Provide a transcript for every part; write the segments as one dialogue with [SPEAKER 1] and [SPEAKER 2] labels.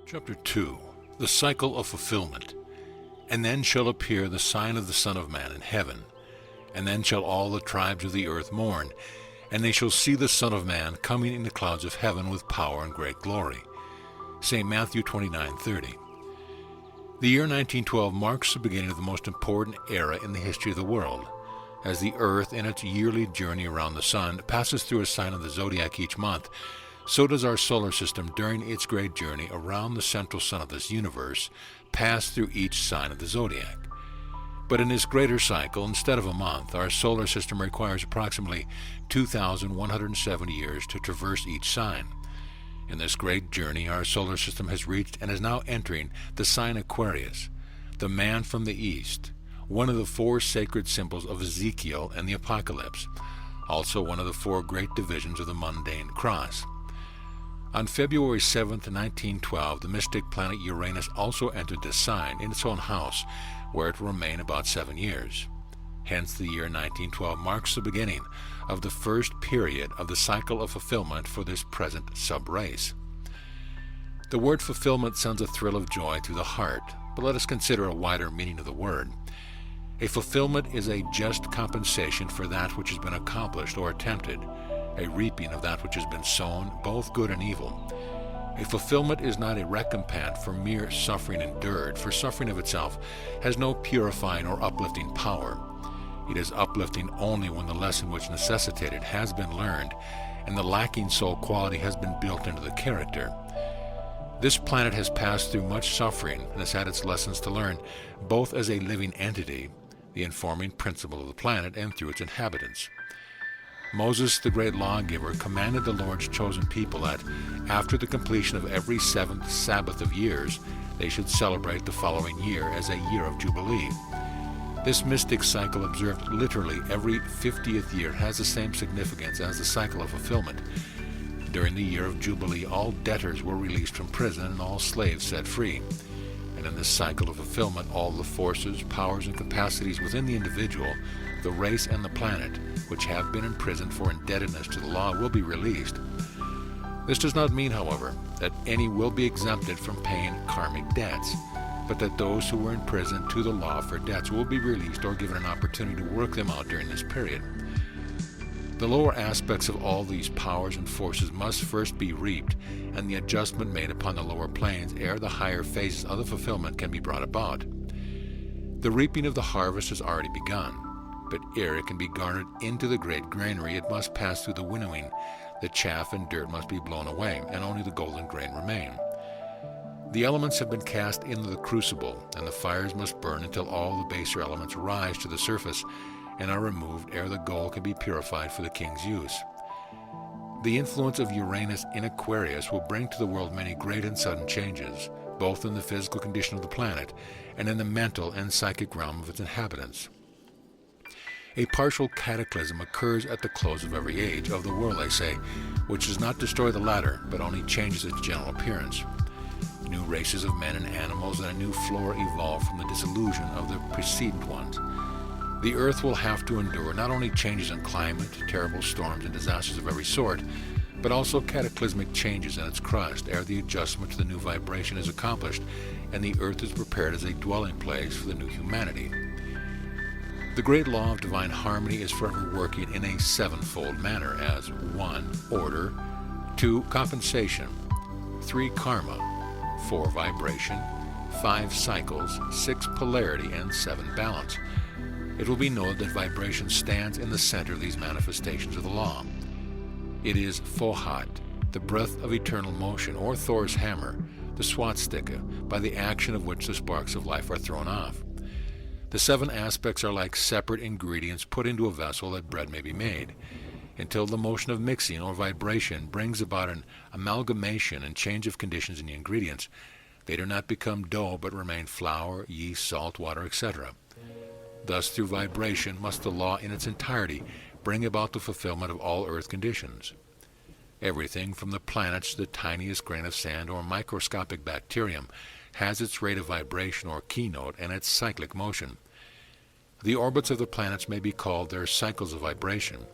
[SPEAKER 1] Chapter 2. The Cycle of Fulfillment. And then shall appear the sign of the Son of Man in heaven. And then shall all the tribes of the earth mourn, and they shall see the Son of Man coming in the clouds of heaven with power and great glory. St. Matthew 29:30. The year 1912 marks the beginning of the most important era in the history of the world. As the earth, in its yearly journey around the sun, passes through a sign of the zodiac each month, so does our solar system during its great journey around the central sun of this universe pass through each sign of the zodiac. But in this greater cycle, instead of a month, our solar system requires approximately 2,170 years to traverse each sign. In this great journey, our solar system has reached and is now entering the sign Aquarius, the man from the east, one of the four sacred symbols of Ezekiel and the Apocalypse, also one of the four great divisions of the mundane cross. On February 7, 1912, the mystic planet Uranus also entered this sign in its own house, where it will remain about 7 years. Hence, the year 1912 marks the beginning of the first period of the cycle of fulfillment for this present sub-race. The word fulfillment sends a thrill of joy through the heart, but let us consider a wider meaning of the word. A fulfillment is a just compensation for that which has been accomplished or attempted, a reaping of that which has been sown, both good and evil. A fulfillment is not a recompense for mere suffering endured, for suffering of itself has no purifying or uplifting power. It is uplifting only when the lesson which necessitated has been learned, and the lacking soul quality has been built into the character. This planet has passed through much suffering and has had its lessons to learn, both as a living entity, the informing principle of the planet, and through its inhabitants. Moses, the great lawgiver, commanded the Lord's chosen people that, after the completion of every seventh Sabbath of years, they should celebrate the following year as a year of Jubilee. This mystic cycle, observed literally every 50th year, has the same significance as the cycle of fulfillment. During the year of Jubilee, all debtors were released from prison and all slaves set free. And in this cycle of fulfillment, all the forces, powers, and capacities within the individual, the race, and the planet, which have been imprisoned for indebtedness to the law, will be released. This does not mean, however, that any will be exempted from paying karmic debts, but that those who were imprisoned to the law for debts will be released or given an opportunity to work them out during this period. The lower aspects of all these powers and forces must first be reaped, and the adjustment made upon the lower planes ere the higher phases of the fulfillment can be brought about. The reaping of the harvest has already begun, but ere it can be garnered into the great granary, it must pass through the winnowing. The chaff and dirt must be blown away, and only the golden grain remain. The elements have been cast into the crucible, and the fires must burn until all the baser elements rise to the surface and are removed ere the gold can be purified for the king's use. The influence of Uranus in Aquarius will bring to the world many great and sudden changes, both in the physical condition of the planet and in the mental and psychic realm of its inhabitants. A partial cataclysm occurs at the close of every age of the world, they say, which does not destroy the latter, but only changes its general appearance. New races of men and animals and a new flora evolve from the dissolution of the precedent ones. The earth will have to endure not only changes in climate, terrible storms and disasters of every sort, but also cataclysmic changes in its crust ere the adjustment to the new vibration is accomplished and the earth is prepared as a dwelling place for the new humanity. The great law of divine harmony is forever working in a sevenfold manner as 1. Order, 2. Compensation, 3. Karma, 4. Vibration, 5. Cycles, 6. Polarity, and 7. Balance. It will be noted that vibration stands in the center of these manifestations of the law. It is Fohat, the breath of eternal motion, or Thor's hammer, the swastika, by the action of which the sparks of life are thrown off. The 7 aspects are like separate ingredients put into a vessel that bread may be made. Until the motion of mixing or vibration brings about an amalgamation and change of conditions in the ingredients, they do not become dough but remain flour, yeast, salt, water, etc. Thus, through vibration must the law in its entirety bring about the fulfillment of all earth conditions. Everything from the planets to the tiniest grain of sand or microscopic bacterium has its rate of vibration or keynote and its cyclic motion. The orbits of the planets may be called their cycles of vibration,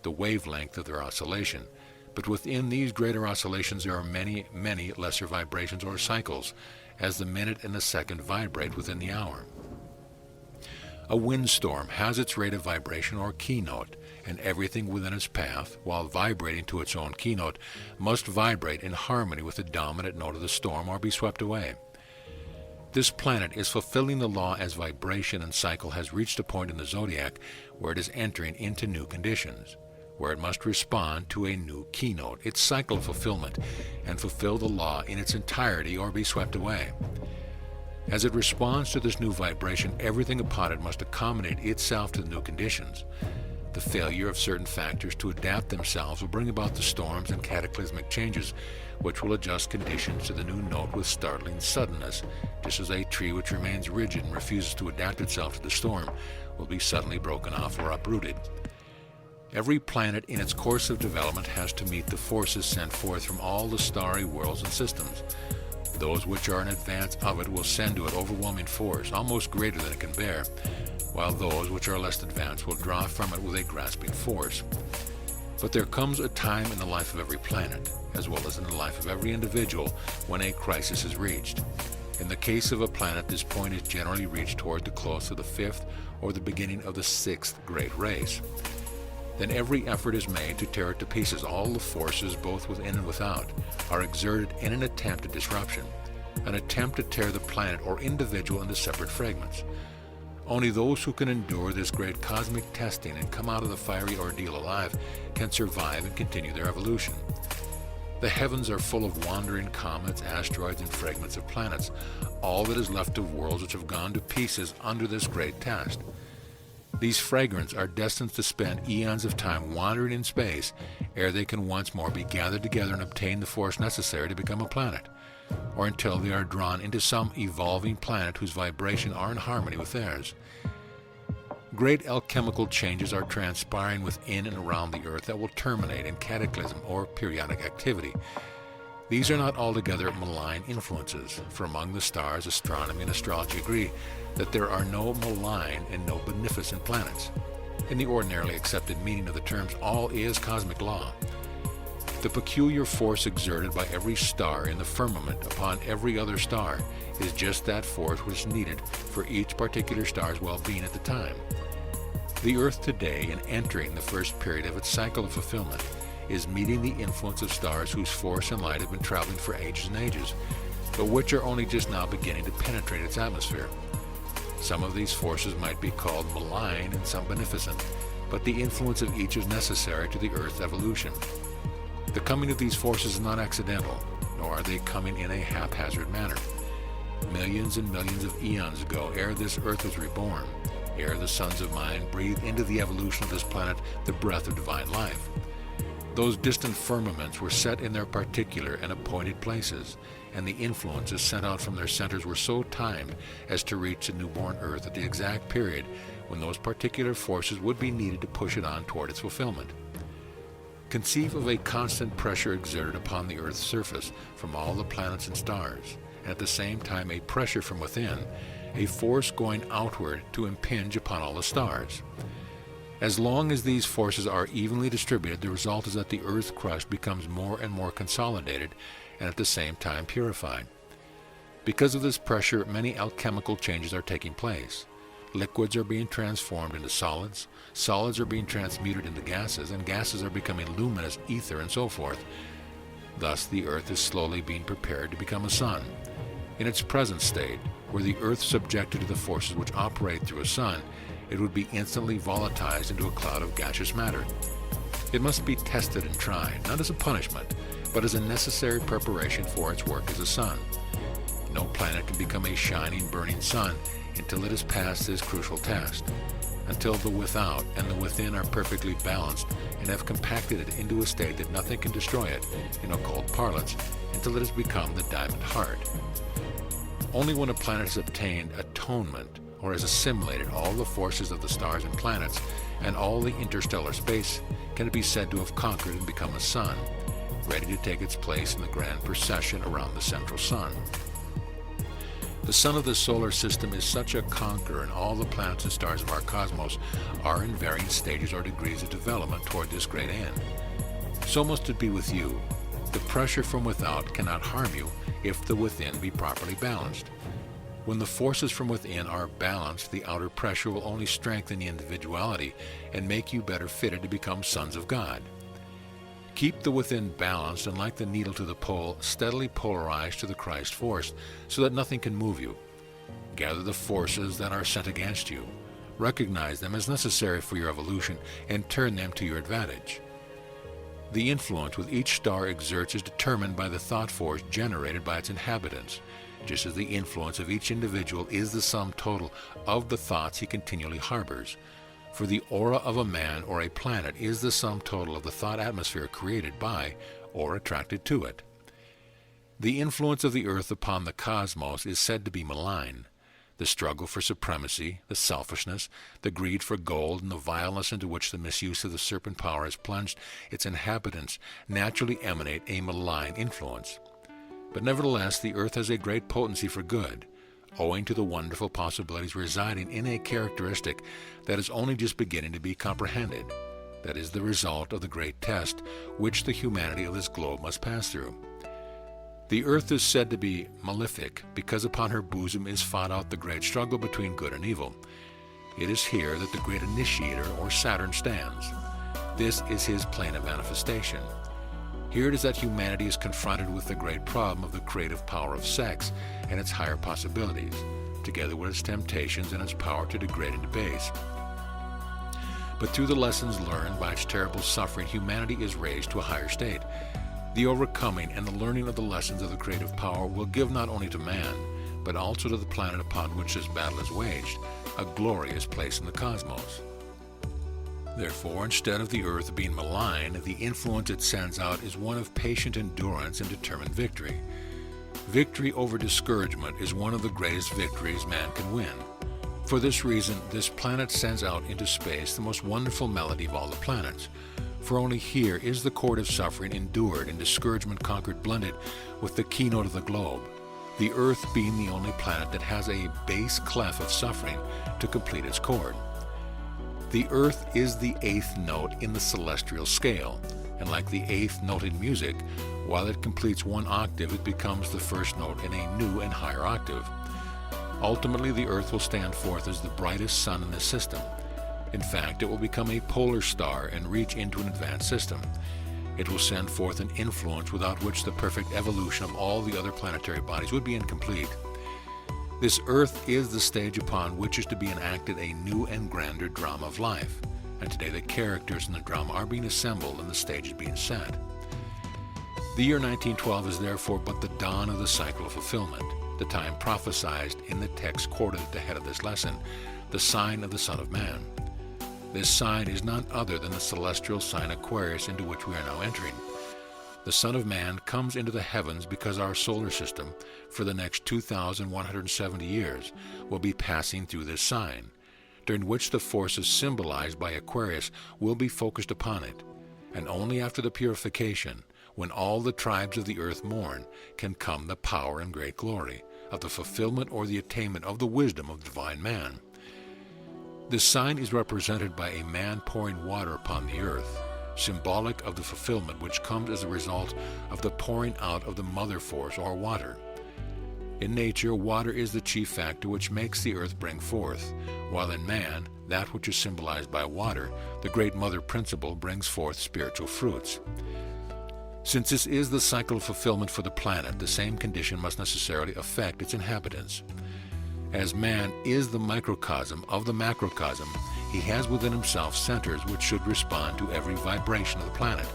[SPEAKER 1] the wavelength of their oscillation, But within these greater oscillations there are many, many lesser vibrations or cycles, as the minute and the second vibrate within the hour. A windstorm has its rate of vibration or keynote, and everything within its path, while vibrating to its own keynote, must vibrate in harmony with the dominant note of the storm or be swept away. This planet is fulfilling the law as vibration and cycle has reached a point in the zodiac where it is entering into new conditions, where it must respond to a new keynote, its cycle of fulfillment, and fulfill the law in its entirety or be swept away. As it responds to this new vibration, everything upon it must accommodate itself to the new conditions. The failure of certain factors to adapt themselves will bring about the storms and cataclysmic changes, which will adjust conditions to the new note with startling suddenness, just as a tree which remains rigid and refuses to adapt itself to the storm will be suddenly broken off or uprooted. Every planet in its course of development has to meet the forces sent forth from all the starry worlds and systems. Those which are in advance of it will send to it overwhelming force, almost greater than it can bear, while those which are less advanced will draw from it with a grasping force. But there comes a time in the life of every planet, as well as in the life of every individual, when a crisis is reached. In the case of a planet, this point is generally reached toward the close of the fifth or the beginning of the sixth great race. Then every effort is made to tear it to pieces. All the forces, both within and without, are exerted in an attempt at disruption, an attempt to tear the planet or individual into separate fragments. Only those who can endure this great cosmic testing and come out of the fiery ordeal alive can survive and continue their evolution. The heavens are full of wandering comets, asteroids, and fragments of planets, all that is left of worlds which have gone to pieces under this great test. These fragments are destined to spend eons of time wandering in space ere they can once more be gathered together and obtain the force necessary to become a planet, or until they are drawn into some evolving planet whose vibrations are in harmony with theirs. Great alchemical changes are transpiring within and around the Earth that will terminate in cataclysm or periodic activity. These are not altogether malign influences, for among the stars, astronomy and astrology agree that there are no malign and no beneficent planets. In the ordinarily accepted meaning of the terms, all is cosmic law. The peculiar force exerted by every star in the firmament upon every other star is just that force which is needed for each particular star's well-being at the time. The Earth today, in entering the first period of its cycle of fulfillment, is meeting the influence of stars whose force and light have been traveling for ages and ages, but which are only just now beginning to penetrate its atmosphere. Some of these forces might be called malign and some beneficent, but the influence of each is necessary to the Earth's evolution. The coming of these forces is not accidental, nor are they coming in a haphazard manner. Millions and millions of eons ago, ere this Earth was reborn, ere the sons of mine breathed into the evolution of this planet the breath of divine life, those distant firmaments were set in their particular and appointed places, and the influences sent out from their centers were so timed as to reach the newborn Earth at the exact period when those particular forces would be needed to push it on toward its fulfillment. Conceive of a constant pressure exerted upon the Earth's surface from all the planets and stars, and at the same time a pressure from within, a force going outward to impinge upon all the stars. As long as these forces are evenly distributed, the result is that the Earth's crust becomes more and more consolidated and at the same time purified. Because of this pressure, many alchemical changes are taking place. Liquids are being transformed into solids, solids are being transmuted into gases, and gases are becoming luminous ether and so forth. Thus, the Earth is slowly being prepared to become a sun. In its present state, were the Earth subjected to the forces which operate through a sun, it would be instantly volatilized into a cloud of gaseous matter. It must be tested and tried, not as a punishment, but as a necessary preparation for its work as a sun. No planet can become a shining, burning sun until it has passed this crucial test, until the without and the within are perfectly balanced and have compacted it into a state that nothing can destroy it, in occult parlance, until it has become the diamond heart. Only when a planet has obtained atonement, or has assimilated all the forces of the stars and planets and all the interstellar space, can it be said to have conquered and become a sun, ready to take its place in the grand procession around the central sun. The sun of the solar system is such a conqueror, and all the planets and stars of our cosmos are in varying stages or degrees of development toward this great end. So must it be with you. The pressure from without cannot harm you if the within be properly balanced. When the forces from within are balanced, the outer pressure will only strengthen the individuality and make you better fitted to become sons of God. Keep the within balanced, and like the needle to the pole, steadily polarized to the Christ force, so that nothing can move you. Gather the forces that are sent against you. Recognize them as necessary for your evolution, and turn them to your advantage. The influence which each star exerts is determined by the thought force generated by its inhabitants, just as the influence of each individual is the sum total of the thoughts he continually harbors. For the aura of a man or a planet is the sum total of the thought atmosphere created by or attracted to it. The influence of the earth upon the cosmos is said to be malign. The struggle for supremacy, the selfishness, the greed for gold, and the vileness into which the misuse of the serpent power has plunged its inhabitants naturally emanate a malign influence. But nevertheless, the earth has a great potency for good, owing to the wonderful possibilities residing in a characteristic that is only just beginning to be comprehended. That is the result of the great test which the humanity of this globe must pass through. The earth is said to be malefic because upon her bosom is fought out the great struggle between good and evil. It is here that the great initiator, or Saturn, stands. This is his plane of manifestation. Here it is that humanity is confronted with the great problem of the creative power of sex and its higher possibilities, together with its temptations and its power to degrade and debase. But through the lessons learned by its terrible suffering, humanity is raised to a higher state. The overcoming and the learning of the lessons of the creative power will give not only to man, but also to the planet upon which this battle is waged, a glorious place in the cosmos. Therefore, instead of the earth being malign, the influence it sends out is one of patient endurance and determined victory. Victory over discouragement is one of the greatest victories man can win. For this reason, this planet sends out into space the most wonderful melody of all the planets. For only here is the chord of suffering endured and discouragement conquered, blended with the keynote of the globe, the earth being the only planet that has a bass clef of suffering to complete its chord. The earth is the eighth note in the celestial scale, and like the eighth note in music, while it completes one octave, it becomes the first note in a new and higher octave. Ultimately, the earth will stand forth as the brightest sun in the system. In fact, it will become a polar star and reach into an advanced system. It will send forth an influence without which the perfect evolution of all the other planetary bodies would be incomplete. This earth is the stage upon which is to be enacted a new and grander drama of life, and today the characters in the drama are being assembled and the stage is being set. The year 1912 is therefore but the dawn of the cycle of fulfillment, the time prophesied in the text quoted at the head of this lesson, the sign of the Son of Man. This sign is none other than the celestial sign Aquarius, into which we are now entering. The Son of Man comes into the heavens because our solar system, for the next 2,170 years, will be passing through this sign, during which the forces symbolized by Aquarius will be focused upon it, and only after the purification, when all the tribes of the earth mourn, can come the power and great glory of the fulfillment or the attainment of the wisdom of divine man. This sign is represented by a man pouring water upon the earth, symbolic of the fulfillment which comes as a result of the pouring out of the mother force or water. In nature, water is the chief factor which makes the earth bring forth, while in man, that which is symbolized by water, the great mother principle, brings forth spiritual fruits. Since this is the cycle of fulfillment for the planet, the same condition must necessarily affect its inhabitants. As man is the microcosm of the macrocosm, he has within himself centers which should respond to every vibration of the planet.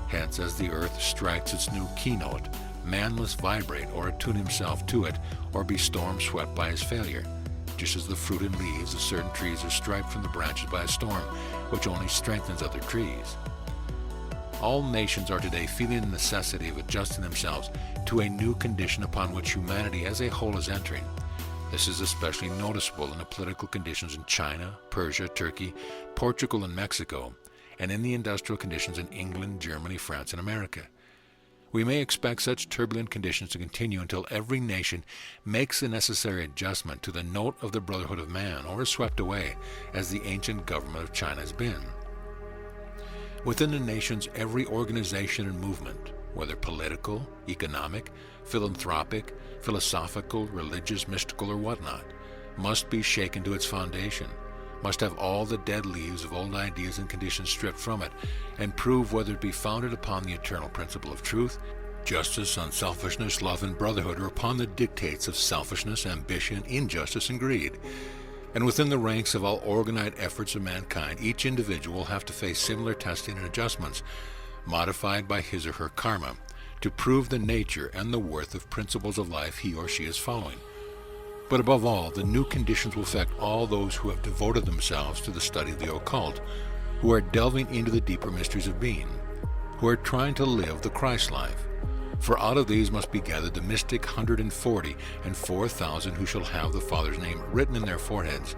[SPEAKER 1] Hence, as the earth strikes its new keynote, man must vibrate or attune himself to it, or be storm-swept by his failure, just as the fruit and leaves of certain trees are stripped from the branches by a storm, which only strengthens other trees. All nations are today feeling the necessity of adjusting themselves to a new condition upon which humanity as a whole is entering. This is especially noticeable in the political conditions in China, Persia, Turkey, Portugal, and Mexico, and in the industrial conditions in England, Germany, France, and America. We may expect such turbulent conditions to continue until every nation makes the necessary adjustment to the note of the brotherhood of man, or is swept away, as the ancient government of China has been. Within the nations, every organization and movement, whether political, economic, philanthropic, philosophical, religious, mystical, or whatnot, must be shaken to its foundation, must have all the dead leaves of old ideas and conditions stripped from it, and prove whether it be founded upon the eternal principle of truth, justice, unselfishness, love, and brotherhood, or upon the dictates of selfishness, ambition, injustice, and greed. And within the ranks of all organized efforts of mankind, each individual will have to face similar testing and adjustments, modified by his or her karma, to prove the nature and the worth of principles of life he or she is following. But above all, the new conditions will affect all those who have devoted themselves to the study of the occult, who are delving into the deeper mysteries of being, who are trying to live the Christ life. For out of these must be gathered the mystic 140 and 4,000 who shall have the Father's name written in their foreheads,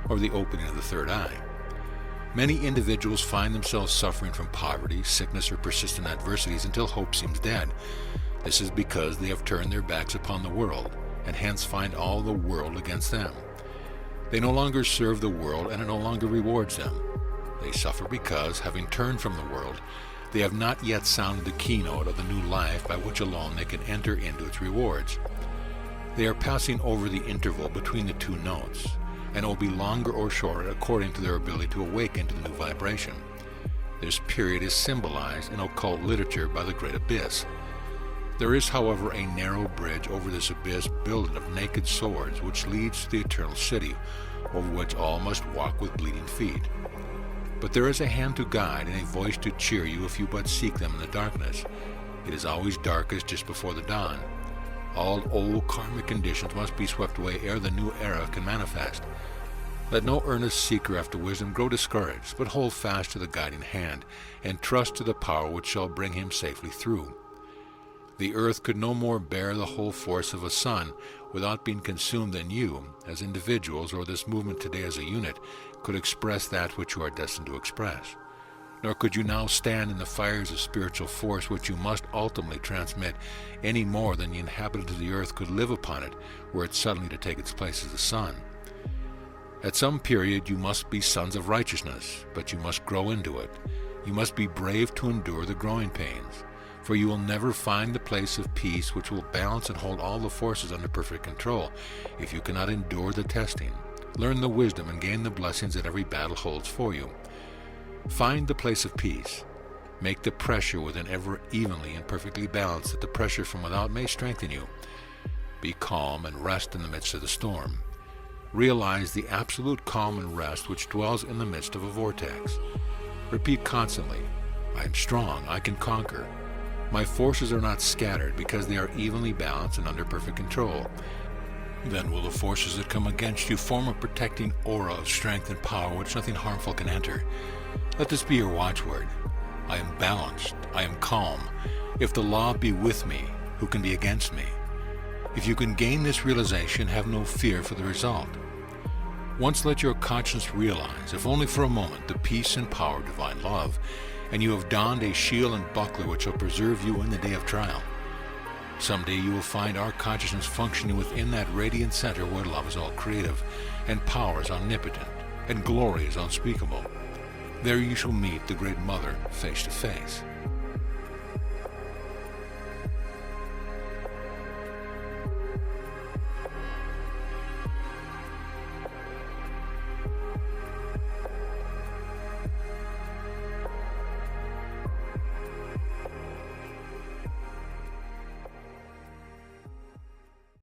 [SPEAKER 1] or the opening of the third eye. Many individuals find themselves suffering from poverty, sickness, or persistent adversities until hope seems dead. This is because they have turned their backs upon the world, and hence find all the world against them. They no longer serve the world, and it no longer rewards them. They suffer because, having turned from the world, they have not yet sounded the keynote of the new life by which alone they can enter into its rewards. They are passing over the interval between the two notes, and it will be longer or shorter according to their ability to awaken to the new vibration. This period is symbolized in occult literature by the Great Abyss. There is, however, a narrow bridge over this abyss builded of naked swords which leads to the eternal city, over which all must walk with bleeding feet. But there is a hand to guide and a voice to cheer you if you but seek them in the darkness. It is always darkest just before the dawn. All old karmic conditions must be swept away ere the new era can manifest. Let no earnest seeker after wisdom grow discouraged, but hold fast to the guiding hand, and trust to the power which shall bring him safely through. The earth could no more bear the whole force of a sun without being consumed than you, as individuals, or this movement today as a unit, could express that which you are destined to express. Nor could you now stand in the fires of spiritual force which you must ultimately transmit any more than the inhabitants of the earth could live upon it were it suddenly to take its place as the sun. At some period you must be sons of righteousness, but you must grow into it. You must be brave to endure the growing pains, for you will never find the place of peace which will balance and hold all the forces under perfect control if you cannot endure the testing, learn the wisdom, and gain the blessings that every battle holds for you. Find the place of peace. Make the pressure within ever evenly and perfectly balanced, that the pressure from without may strengthen you. Be calm and rest in the midst of the storm. Realize the absolute calm and rest which dwells in the midst of a vortex. Repeat constantly, I am strong, I can conquer. My forces are not scattered because they are evenly balanced and under perfect control. Then will the forces that come against you form a protecting aura of strength and power which nothing harmful can enter. Let this be your watchword. I am balanced. I am calm. If the law be with me, who can be against me? If you can gain this realization, have no fear for the result. Once let your conscience realize, if only for a moment, the peace and power of divine love, and you have donned a shield and buckler which shall preserve you in the day of trial. Someday you will find our consciousness functioning within that radiant center where love is all creative, and power is omnipotent, and glory is unspeakable. There you shall meet the Great Mother face to face.